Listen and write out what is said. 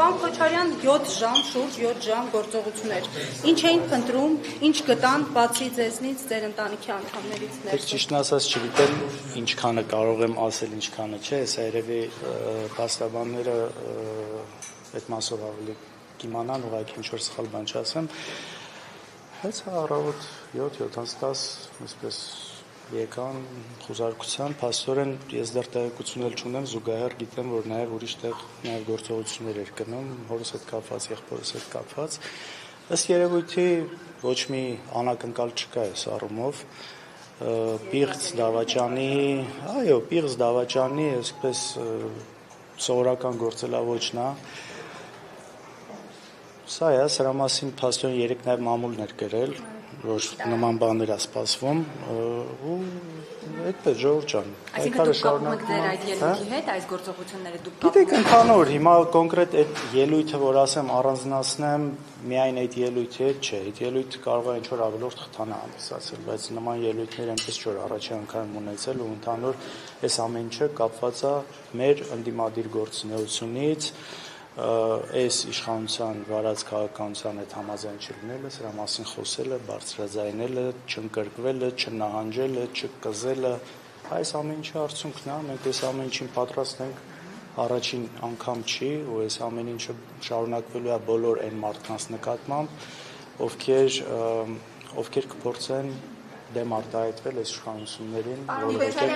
Պարոն Քոչարյան, 7 ժամ, շուրջ 7 ժամ գործողություններ։ Ինչ էին փնտրում, ինչ գտան, բացի ձեզնից, ձեր ընտանիքի անդամներից ներս։ Ճիշտն ասած չգիտեմ ինչքանը կարող եմ ասել, ինչքանը չէ, սա երևի փաստաբանները այդ մասով ավելի կիմանան, ուղղակի ինչ-որ սխալ բան չասեմ։ Հենց առավոտ 7-7:10 այսպես եկան խոզարկության, փաստորեն ես դեռ տեղեկություններ չունեմ, զուգահեռ գիտեմ, որ նաև ուրիշ տեղ նաև գործողություններ էր գնում, հորս հետ կապված, եղբորս հետ կապված։ Ըստ երևույթի ոչ մի անակնկալ չկա այս առումով։ Պիղծ դավաճանի, այսպես սովորական գործելավոճն է։ Սա է, սրա մասին փաստորեն երեք նաև մամուլներ գրել, որ նման բաներ է սպասվում ու այդպես ժողովուրդ ջան։ Այսինքն դուք կապում եք ձեր այդ ելույթի հետ, այս գործողությունները դուք կապում եք։ Գիտեք, ընդհանուր, հիմա կոնկրետ այդ ելույթը, որ ասեմ, առանձնացնեմ, միայն այդ ելույթի հետ չէ, այդ ելույթը կարող է ինչ-որ ավելորդ խթան հանդիսացել, բայց նման ելույթներ այնպես չէ, որ առաջի անգամ ունեցել ու ընդհանուր այս ամեն ինչը կապված է մեր ընդդիմադիր գործունեությունից, այս իշխանության վարած քաղաքականության հետ համաձայն չլինելը, սրա մասին խոսելը, բարձրաձայնելը, չընկրկվելը, չնահանջելը, չկզելը, այս ամեն ինչի արդյունքն է, մենք այս ամեն ինչին պատրաստ ենք առաջին անգամ չի ու այս ամեն ինչը շարունակվելու է բոլոր այն մարդկանց նկատմամբ, ովքեր կփորձեն դեմ արտահայտվել այս իշխանություններին, որովհետև